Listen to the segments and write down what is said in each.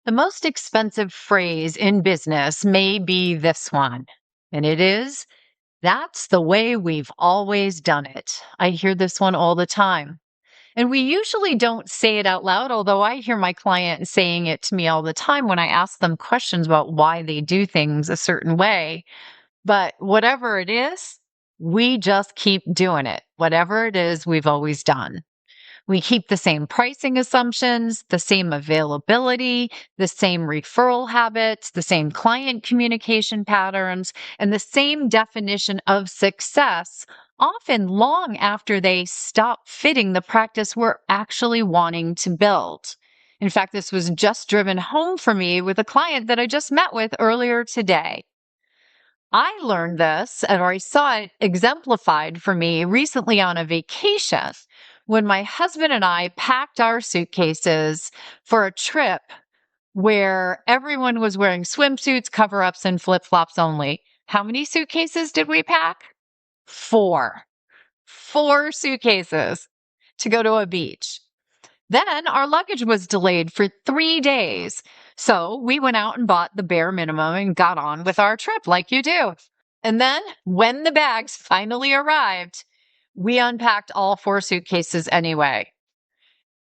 The most expensive phrase in business may be this one, and it is, that's the way we've always done it. I hear this one all the time. And we usually don't say it out loud, although I hear my client saying it to me all the time when I ask them questions about why they do things a certain way. But whatever it is, we just keep doing it. Whatever it is, we've always done. We keep the same pricing assumptions, the same availability, the same referral habits, the same client communication patterns, and the same definition of success, often long after they stop fitting the practice we're actually wanting to build. In fact, this was just driven home for me with a client that I just met with earlier today. I learned this, or I saw it exemplified for me recently on a vacation when my husband and I packed our suitcases for a trip where everyone was wearing swimsuits, cover ups, and flip flops only. How many suitcases did we pack? Four. Four suitcases to go to a beach. Then our luggage was delayed for 3 days. So we went out and bought the bare minimum and got on with our trip like you do. And then when the bags finally arrived, we unpacked all four suitcases anyway.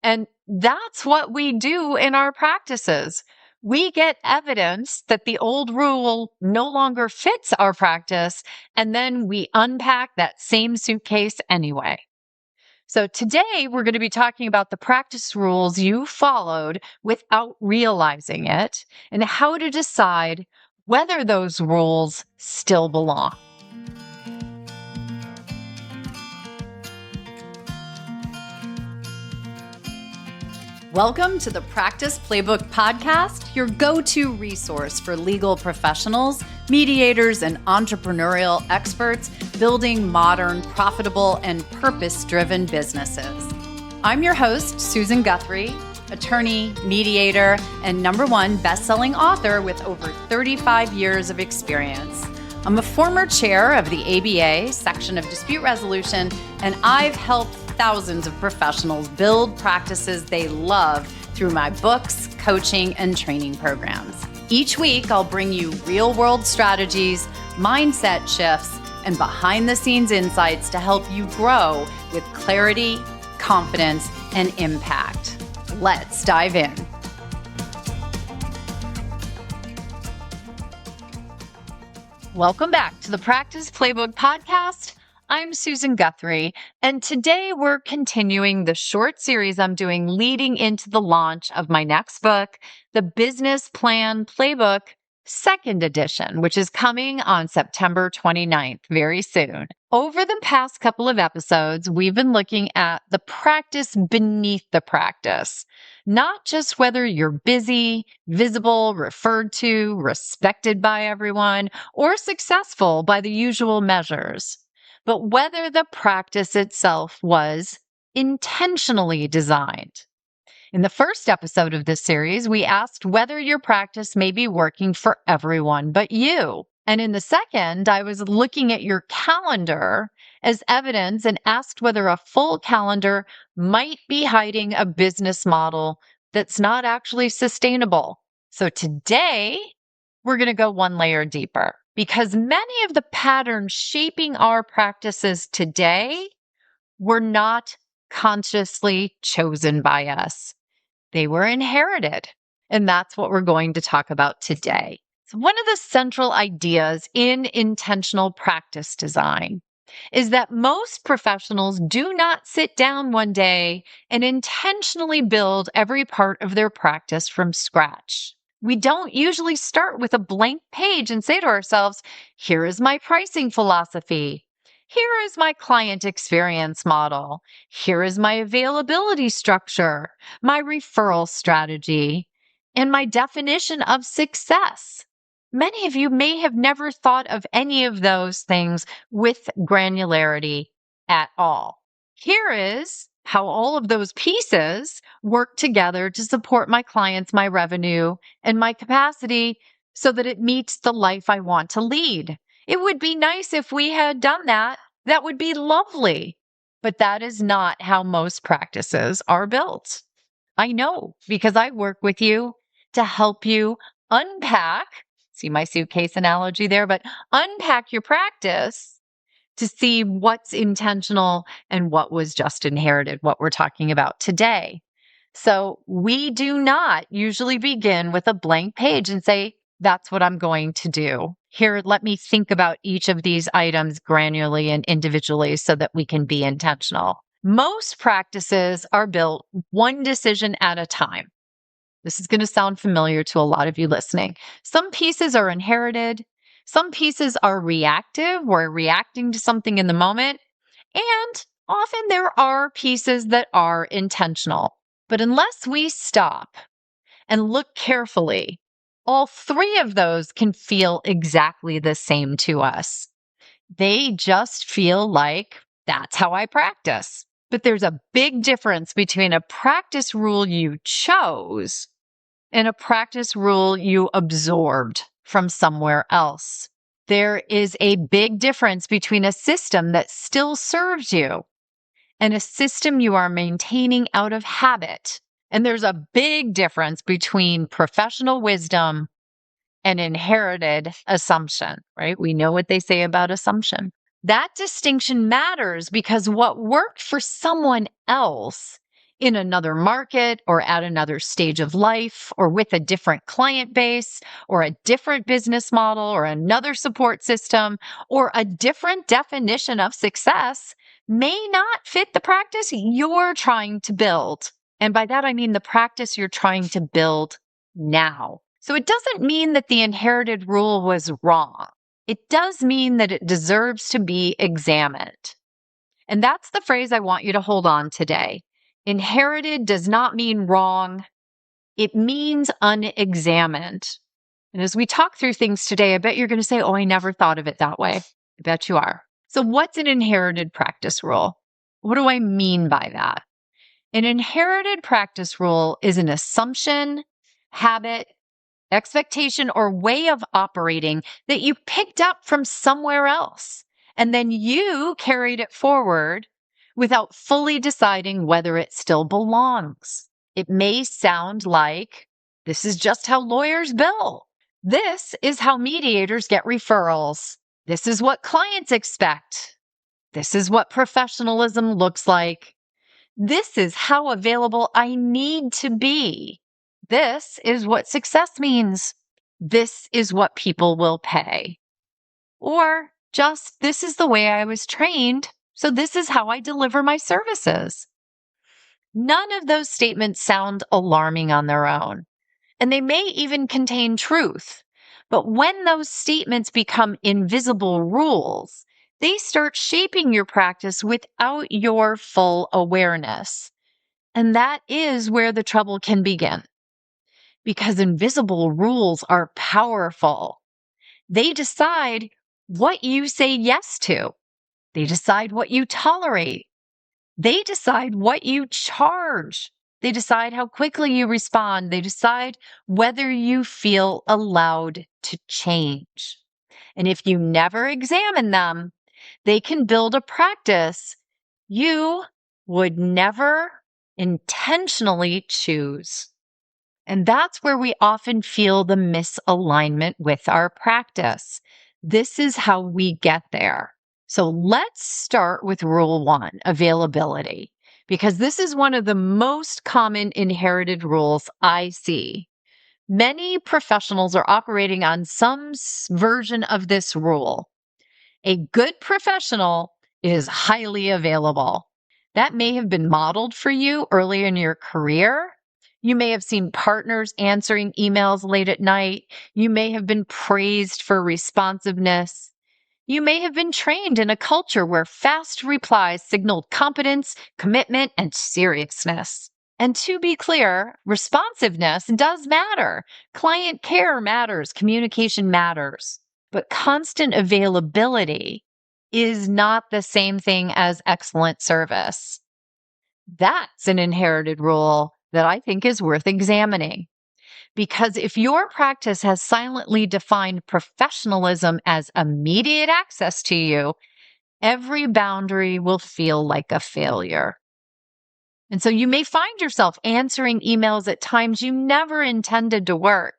And that's what we do in our practices. We get evidence that the old rule no longer fits our practice, and then we unpack that same suitcase anyway. So today we're going to be talking about the practice rules you followed without realizing it and how to decide whether those rules still belong. Welcome to the Practice Playbook Podcast, your go-to resource for legal professionals, mediators, and entrepreneurial experts building modern, profitable, and purpose-driven businesses. I'm your host, Susan Guthrie, attorney, mediator, and #1 best-selling author with over 35 years of experience. I'm a former chair of the ABA section of dispute resolution, and I've helped thousands of professionals build practices they love through my books, coaching, and training programs. Each week, I'll bring you real-world strategies, mindset shifts, and behind-the-scenes insights to help you grow with clarity, confidence, and impact. Let's dive in. Welcome back to the Practice Playbook Podcast. I'm Susan Guthrie, and today we're continuing the short series I'm doing leading into the launch of my next book, The Business Plan Playbook, second edition, which is coming on September 29th, very soon. Over the past couple of episodes, we've been looking at the practice beneath the practice, not just whether you're busy, visible, referred to, respected by everyone, or successful by the usual measures, but whether the practice itself was intentionally designed. In the first episode of this series, we asked whether your practice may be working for everyone but you. And in the second, I was looking at your calendar as evidence and asked whether a full calendar might be hiding a business model that's not actually sustainable. So today, we're going to go one layer deeper, because many of the patterns shaping our practices today were not consciously chosen by us. They were inherited, and that's what we're going to talk about today. So one of the central ideas in intentional practice design is that most professionals do not sit down one day and intentionally build every part of their practice from scratch. We don't usually start with a blank page and say to ourselves, here is my pricing philosophy. Here is my client experience model. Here is my availability structure, my referral strategy, and my definition of success. Many of you may have never thought of any of those things with granularity at all. Here is how all of those pieces work together to support my clients, my revenue, and my capacity so that it meets the life I want to lead. It would be nice if we had done that. That would be lovely. But that is not how most practices are built. I know, because I work with you to help you unpack, see my suitcase analogy there, but unpack your practice to see what's intentional and what was just inherited, what we're talking about today. So we do not usually begin with a blank page and say, that's what I'm going to do. Here, let me think about each of these items granularly and individually so that we can be intentional. Most practices are built one decision at a time. This is going to sound familiar to a lot of you listening. Some pieces are inherited. Some pieces are reactive. We're reacting to something in the moment. And often there are pieces that are intentional. But unless we stop and look carefully, all three of those can feel exactly the same to us. They just feel like that's how I practice. But there's a big difference between a practice rule you chose and a practice rule you absorbed from somewhere else. There is a big difference between a system that still serves you and a system you are maintaining out of habit. And there's a big difference between professional wisdom and inherited assumption, right? We know what they say about assumption. That distinction matters because what worked for someone else in another market or at another stage of life or with a different client base or a different business model or another support system or a different definition of success may not fit the practice you're trying to build. And by that, I mean the practice you're trying to build now. So it doesn't mean that the inherited rule was wrong. It does mean that it deserves to be examined. And that's the phrase I want you to hold on today. Inherited does not mean wrong. It means unexamined. And as we talk through things today, I bet you're going to say, oh, I never thought of it that way. I bet you are. So what's an inherited practice rule? What do I mean by that? An inherited practice rule is an assumption, habit, expectation, or way of operating that you picked up from somewhere else. And then you carried it forward without fully deciding whether it still belongs. It may sound like this is just how lawyers bill. This is how mediators get referrals. This is what clients expect. This is what professionalism looks like. This is how available I need to be. This is what success means. This is what people will pay. Or just, this is the way I was trained, so this is how I deliver my services. None of those statements sound alarming on their own, and they may even contain truth. But when those statements become invisible rules, they start shaping your practice without your full awareness. And that is where the trouble can begin. Because invisible rules are powerful. They decide what you say yes to. They decide what you tolerate. They decide what you charge. They decide how quickly you respond. They decide whether you feel allowed to change. And if you never examine them, they can build a practice you would never intentionally choose. And that's where we often feel the misalignment with our practice. This is how we get there. So let's start with rule one, availability, because this is one of the most common inherited rules I see. Many professionals are operating on some version of this rule. A good professional is highly available. That may have been modeled for you early in your career. You may have seen partners answering emails late at night. You may have been praised for responsiveness. You may have been trained in a culture where fast replies signaled competence, commitment, and seriousness. And to be clear, responsiveness does matter. Client care matters. Communication matters. But constant availability is not the same thing as excellent service. That's an inherited rule that I think is worth examining. Because if your practice has silently defined professionalism as immediate access to you, every boundary will feel like a failure. And so you may find yourself answering emails at times you never intended to work.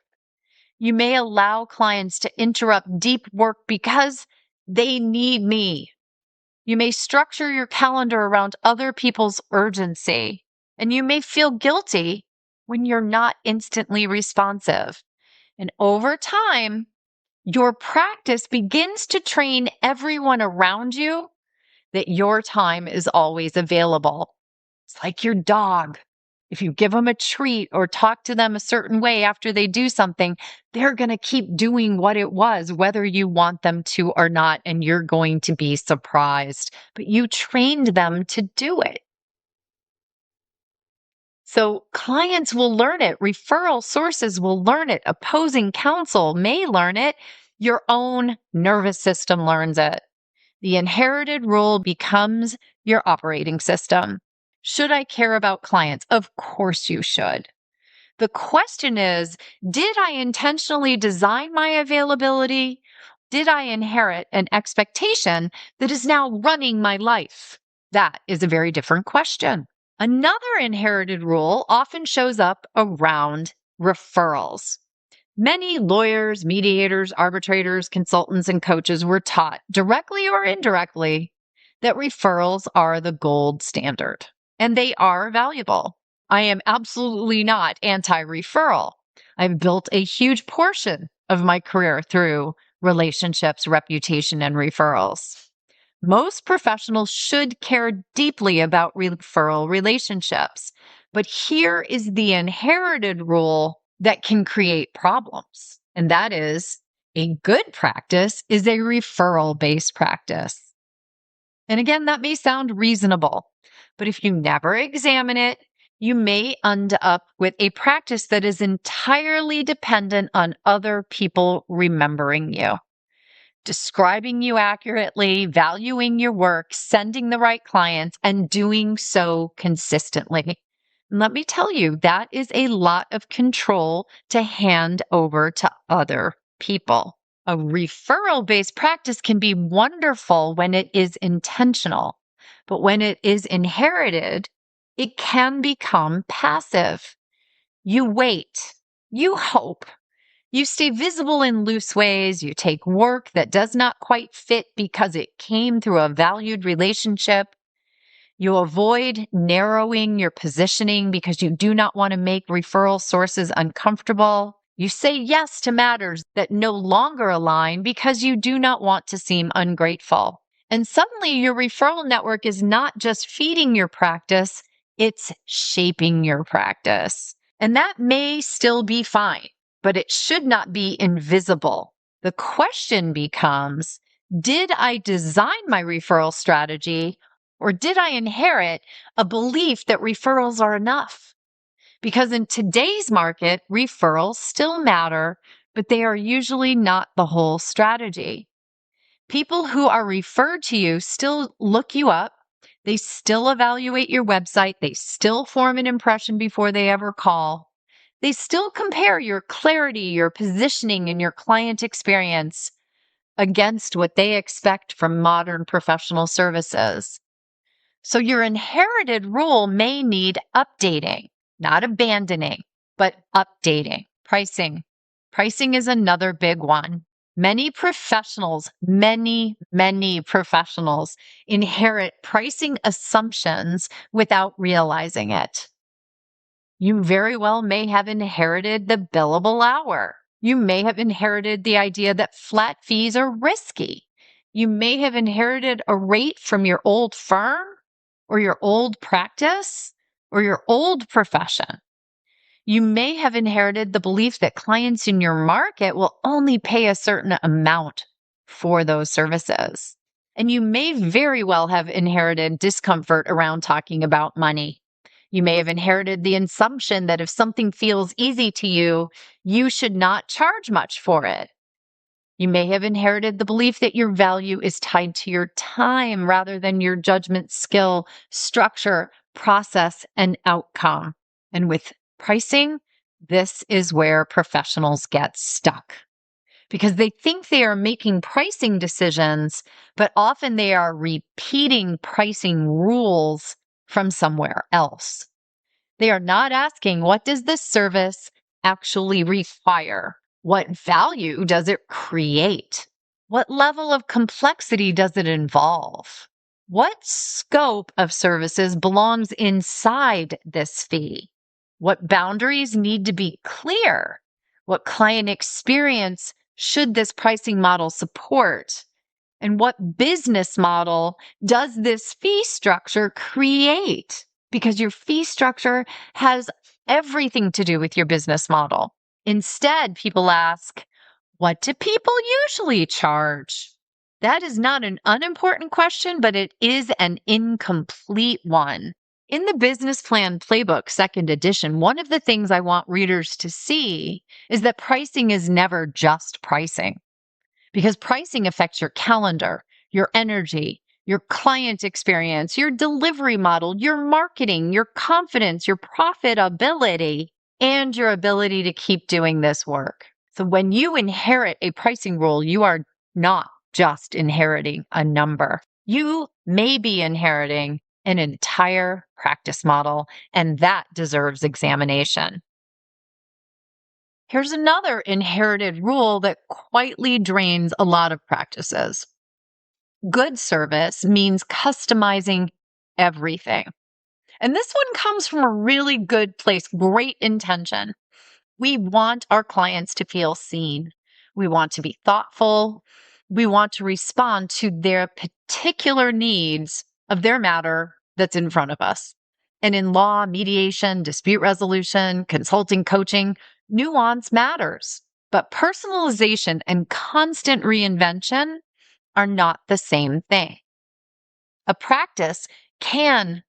You may allow clients to interrupt deep work because they need me. You may structure your calendar around other people's urgency, and you may feel guilty when you're not instantly responsive. And over time, your practice begins to train everyone around you that your time is always available. It's like your dog. If you give them a treat or talk to them a certain way after they do something, they're going to keep doing what it was, whether you want them to or not, and you're going to be surprised. But you trained them to do it. So clients will learn it. Referral sources will learn it. Opposing counsel may learn it. Your own nervous system learns it. The inherited rule becomes your operating system. Should I care about clients? Of course you should. The question is, did I intentionally design my availability? Did I inherit an expectation that is now running my life? That is a very different question. Another inherited rule often shows up around referrals. Many lawyers, mediators, arbitrators, consultants, and coaches were taught, directly or indirectly, that referrals are the gold standard, and they are valuable. I am absolutely not anti-referral. I've built a huge portion of my career through relationships, reputation, and referrals. Most professionals should care deeply about referral relationships, but here is the inherited rule that can create problems. And that is, a good practice is a referral-based practice. And again, that may sound reasonable, but if you never examine it, you may end up with a practice that is entirely dependent on other people remembering you, describing you accurately, valuing your work, sending the right clients, and doing so consistently. And let me tell you, that is a lot of control to hand over to other people. A referral-based practice can be wonderful when it is intentional, but when it is inherited, it can become passive. You wait, you hope, you stay visible in loose ways. You take work that does not quite fit because it came through a valued relationship. You avoid narrowing your positioning because you do not want to make referral sources uncomfortable. You say yes to matters that no longer align because you do not want to seem ungrateful. And suddenly your referral network is not just feeding your practice, it's shaping your practice. And that may still be fine, but it should not be invisible. The question becomes, did I design my referral strategy, or did I inherit a belief that referrals are enough? Because in today's market, referrals still matter, but they are usually not the whole strategy. People who are referred to you still look you up. They still evaluate your website. They still form an impression before they ever call. They still compare your clarity, your positioning, and your client experience against what they expect from modern professional services. So your inherited rule may need updating, not abandoning, but updating. Pricing. Pricing is another big one. Many professionals inherit pricing assumptions without realizing it. You very well may have inherited the billable hour. You may have inherited the idea that flat fees are risky. You may have inherited a rate from your old firm or your old practice or your old profession. You may have inherited the belief that clients in your market will only pay a certain amount for those services. And you may very well have inherited discomfort around talking about money. You may have inherited the assumption that if something feels easy to you, you should not charge much for it. You may have inherited the belief that your value is tied to your time rather than your judgment, skill, structure, process, and outcome. And with pricing, this is where professionals get stuck because they think they are making pricing decisions, but often they are repeating pricing rules from somewhere else. They are not asking, what does this service actually require? What value does it create? What level of complexity does it involve? What scope of services belongs inside this fee? What boundaries need to be clear? What client experience should this pricing model support? And what business model does this fee structure create? Because your fee structure has everything to do with your business model. Instead, people ask, what do people usually charge? That is not an unimportant question, but it is an incomplete one. In the Business Plan Playbook, second edition, one of the things I want readers to see is that pricing is never just pricing, because pricing affects your calendar, your energy, your client experience, your delivery model, your marketing, your confidence, your profitability, and your ability to keep doing this work. So when you inherit a pricing rule, you are not just inheriting a number. You may be inheriting an entire practice model, and that deserves examination. Here's another inherited rule that quietly drains a lot of practices. Good service means customizing everything. And this one comes from a really good place, great intention. We want our clients to feel seen. We want to be thoughtful. We want to respond to their particular needs of their matter that's in front of us. And in law, mediation, dispute resolution, consulting, coaching, nuance matters. But personalization and constant reinvention are not the same thing. A practice can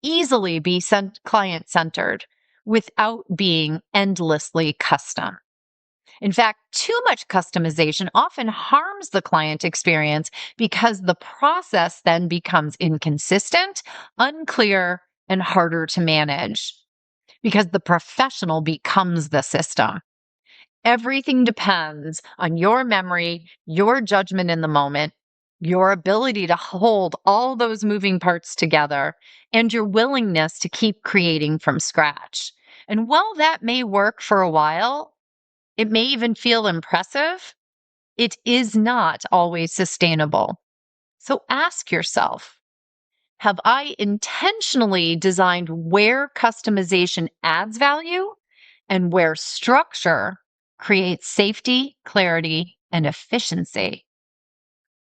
easily be client-centered without being endlessly custom. In fact, too much customization often harms the client experience because the process then becomes inconsistent, unclear, and harder to manage because the professional becomes the system. Everything depends on your memory, your judgment in the moment, your ability to hold all those moving parts together, and your willingness to keep creating from scratch. And while that may work for a while, it may even feel impressive, it is not always sustainable. So ask yourself, have I intentionally designed where customization adds value and where structure creates safety, clarity, and efficiency?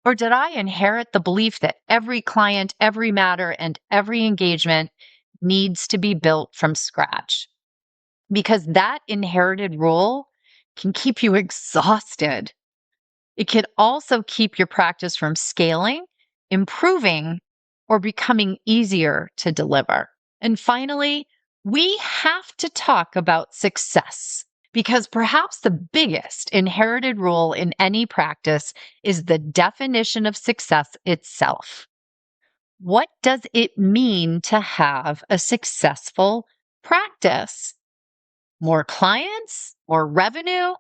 Or did I inherit the belief that every client, every matter, and every engagement needs to be built from scratch? Because that inherited rule can keep you exhausted. It can also keep your practice from scaling, improving, or becoming easier to deliver. And finally, we have to talk about success, because perhaps the biggest inherited rule in any practice is the definition of success itself. What does it mean to have a successful practice? More clients, more revenue,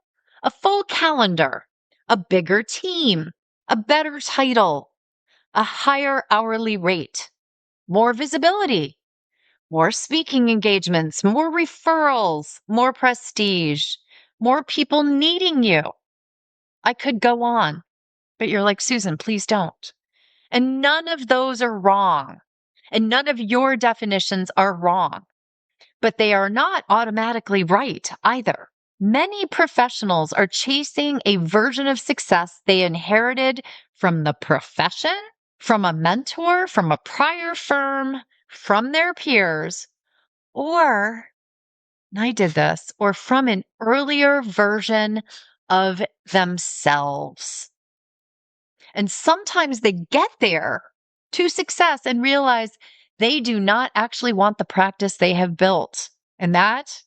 a full calendar, a bigger team, a better title, a higher hourly rate, more visibility, more speaking engagements, more referrals, more prestige, more people needing you. I could go on, but you're like, Susan, please don't. And none of those are wrong. And none of your definitions are wrong, but they are not automatically right either. Many professionals are chasing a version of success they inherited from the profession, from a mentor, from a prior firm, from their peers, or, and I did this, or from an earlier version of themselves. And sometimes they get there to success and realize they do not actually want the practice they have built. And that,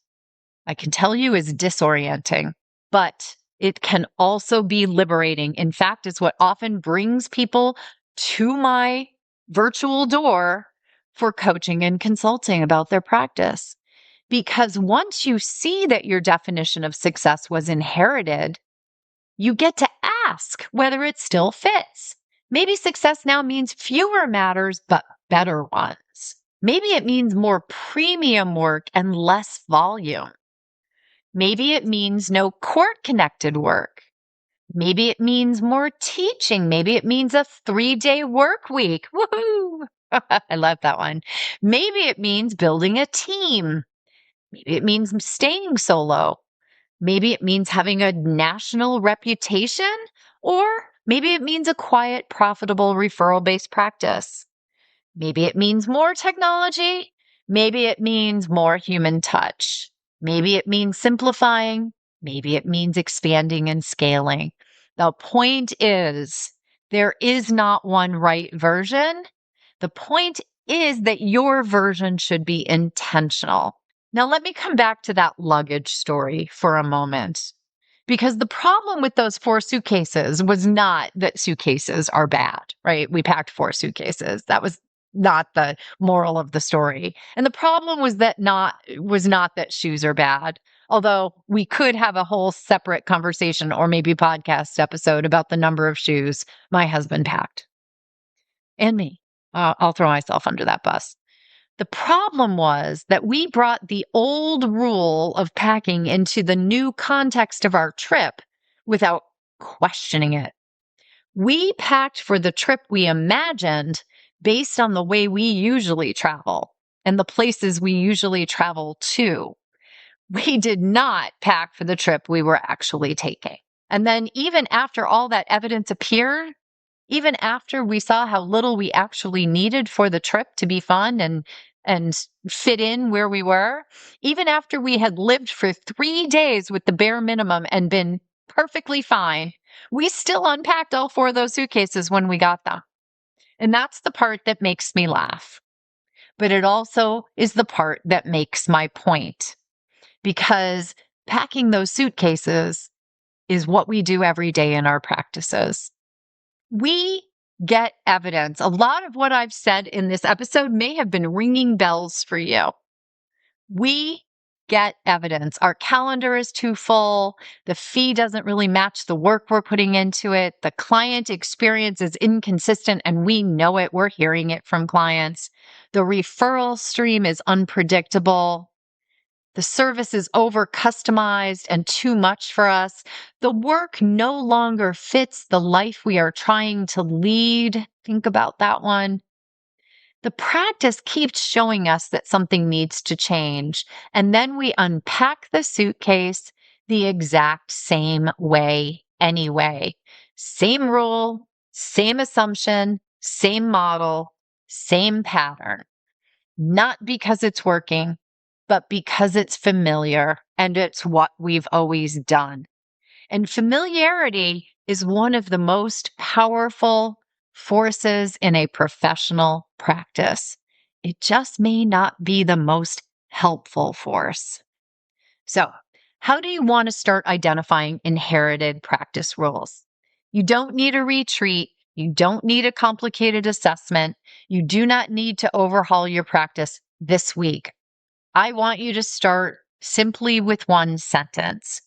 I can tell you, is disorienting, but it can also be liberating. In fact, it's what often brings people to my virtual door for coaching and consulting about their practice. Because once you see that your definition of success was inherited, you get to ask whether it still fits. Maybe success now means fewer matters, but better ones. Maybe it means more premium work and less volume. Maybe it means no court-connected work. Maybe it means more teaching. Maybe it means a 3-day work week. Woohoo! I love that one. Maybe it means building a team. Maybe it means staying solo. Maybe it means having a national reputation, or maybe it means a quiet, profitable referral-based practice. Maybe it means more technology. Maybe it means more human touch. Maybe it means simplifying. Maybe it means expanding and scaling. The point is, there is not one right version. The point is that your version should be intentional. Now, let me come back to that luggage story for a moment. Because the problem with those 4 suitcases was not that suitcases are bad, right? We packed 4 suitcases. That was not the moral of the story. And the problem was not that shoes are bad. Although we could have a whole separate conversation or maybe podcast episode about the number of shoes my husband packed and me. I'll throw myself under that bus. The problem was that we brought the old rule of packing into the new context of our trip without questioning it. We packed for the trip we imagined based on the way we usually travel and the places we usually travel to. We did not pack for the trip we were actually taking. And then even after all that evidence appeared, even after we saw how little we actually needed for the trip to be fun and fit in where we were, even after we had lived for 3 days with the bare minimum and been perfectly fine, we still unpacked all 4 of those suitcases when we got them. And that's the part that makes me laugh. But it also is the part that makes my point. Because packing those suitcases is what we do every day in our practices. We get evidence. A lot of what I've said in this episode may have been ringing bells for you. We get evidence. Our calendar is too full. The fee doesn't really match the work we're putting into it. The client experience is inconsistent and we know it. We're hearing it from clients. The referral stream is unpredictable. The service is over customized and too much for us. The work no longer fits the life we are trying to lead. Think about that one. The practice keeps showing us that something needs to change. And then we unpack the suitcase the exact same way anyway. Same rule, same assumption, same model, same pattern. Not because it's working, but because it's familiar and it's what we've always done. And familiarity is one of the most powerful forces in a professional practice. It just may not be the most helpful force. So, how do you want to start identifying inherited practice rules? You don't need a retreat. You don't need a complicated assessment. You do not need to overhaul your practice this week. I want you to start simply with one sentence.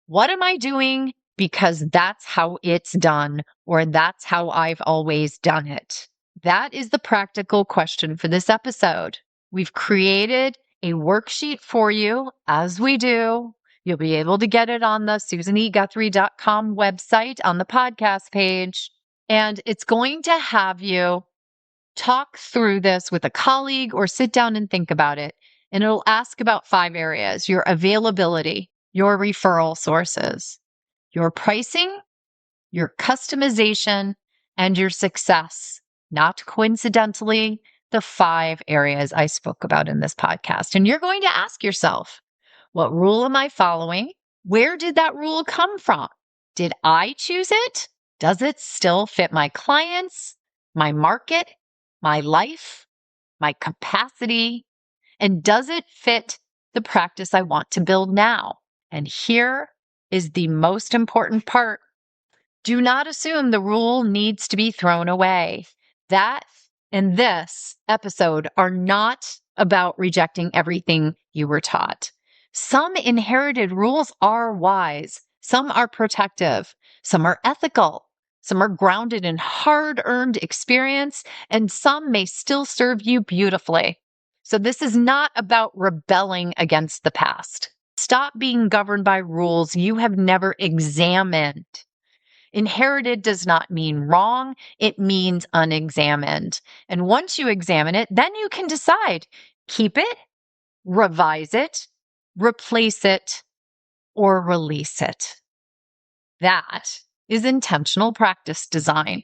What am I doing because that's how it's done, or that's how I've always done it? That is the practical question for this episode. We've created a worksheet for you, as we do. You'll be able to get it on the susaneguthrie.com website on the podcast page. And it's going to have you talk through this with a colleague or sit down and think about it. And it'll ask about 5 areas: your availability, your referral sources, your pricing, your customization, and your success. Not coincidentally, the 5 areas I spoke about in this podcast. And you're going to ask yourself, what rule am I following? Where did that rule come from? Did I choose it? Does it still fit my clients, my market, my life, my capacity? And does it fit the practice I want to build now? And here is the most important part. Do not assume the rule needs to be thrown away. That and this episode are not about rejecting everything you were taught. Some inherited rules are wise. Some are protective. Some are ethical. Some are grounded in hard-earned experience, and some may still serve you beautifully. So this is not about rebelling against the past. Stop being governed by rules you have never examined. Inherited does not mean wrong. It means unexamined. And once you examine it, then you can decide, keep it, revise it, replace it, or release it. That is intentional practice design.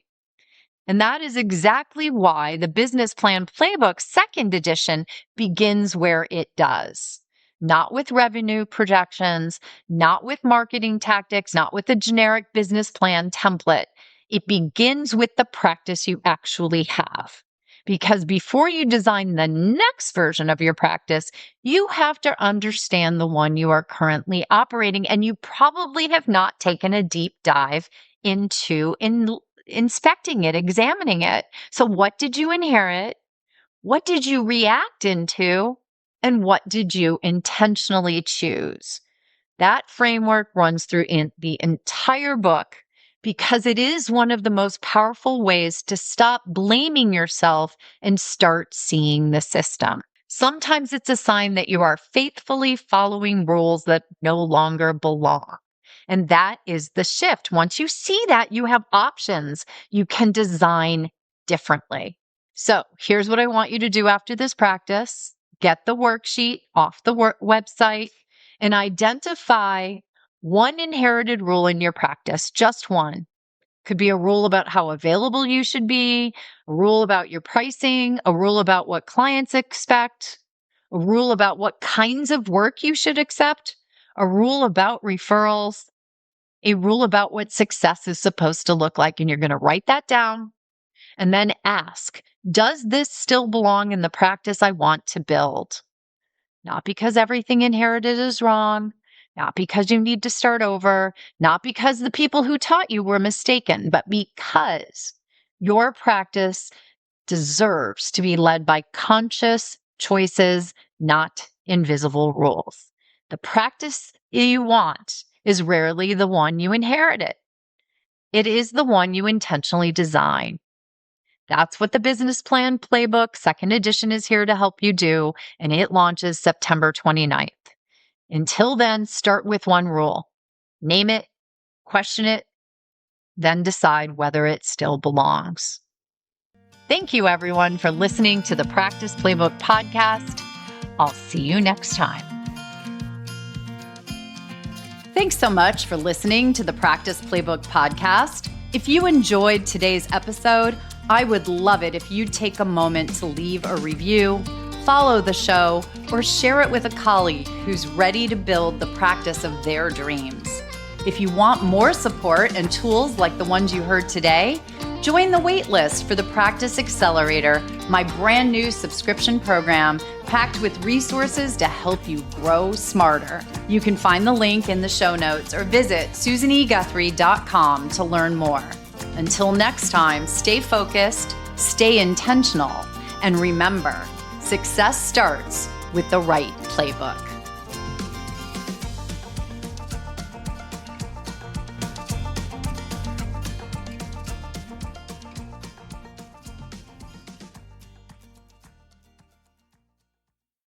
And that is exactly why the Business Plan Playbook second edition begins where it does. Not with revenue projections, not with marketing tactics, not with a generic business plan template. It begins with the practice you actually have. Because before you design the next version of your practice, you have to understand the one you are currently operating, and you probably have not taken a deep dive into inspecting it, examining it. So what did you inherit? What did you react into? And what did you intentionally choose? That framework runs through the entire book because it is one of the most powerful ways to stop blaming yourself and start seeing the system. Sometimes it's a sign that you are faithfully following rules that no longer belong. And that is the shift. Once you see that, you have options. You can design differently. So here's what I want you to do after this practice. Get the worksheet off the website and identify one inherited rule in your practice, just one. Could be a rule about how available you should be, a rule about your pricing, a rule about what clients expect, a rule about what kinds of work you should accept, a rule about referrals, a rule about what success is supposed to look like. And you're going to write that down and then ask, does this still belong in the practice I want to build? Not because everything inherited is wrong, not because you need to start over, not because the people who taught you were mistaken, but because your practice deserves to be led by conscious choices, not invisible rules. The practice you want is rarely the one you inherited. It is the one you intentionally design. That's what the Business Plan Playbook second edition is here to help you do, and it launches September 29th. Until then, start with one rule. Name it, question it, then decide whether it still belongs. Thank you, everyone, for listening to the Practice Playbook Podcast. I'll see you next time. Thanks so much for listening to the Practice Playbook Podcast. If you enjoyed today's episode, I would love it if you'd take a moment to leave a review, follow the show, or share it with a colleague who's ready to build the practice of their dreams. If you want more support and tools like the ones you heard today, join the waitlist for the Practice Accelerator, my brand new subscription program packed with resources to help you grow smarter. You can find the link in the show notes or visit susaneguthrie.com to learn more. Until next time, stay focused, stay intentional, and remember, success starts with the right playbook.